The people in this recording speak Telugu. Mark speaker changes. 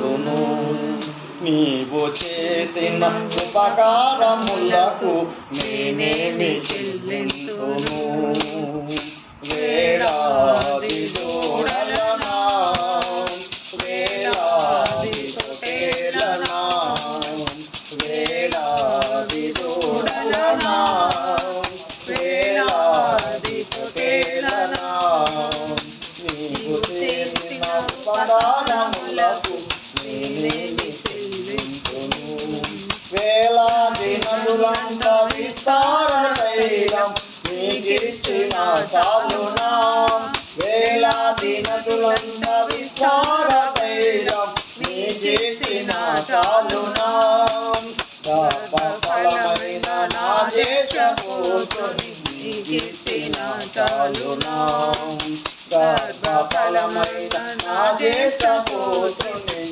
Speaker 1: చెల్లింతును. నీవు చేసిన ఉపకారములకు నేనేమి చెల్లింతును. వేలాది దూడలనా, వేలాది పొట్టేలనా, వేలాది దూడలనా, వేలాది పొట్టేలనా, నీవు చేసిన ఉపకారములకు నేనేమి చెల్లింతును. వేలాది నదులంత విస్తార తైలం నీకిచ్చిన చాలునా. వేలాది నదులంత విస్తార తైలం నీకిచ్చిన చాలునా. గర్భఫలమైన నా దేశపుత్రుని నీకిచ్చిన చాలునా. గర్భఫలమైన నా దేశపుత్రుని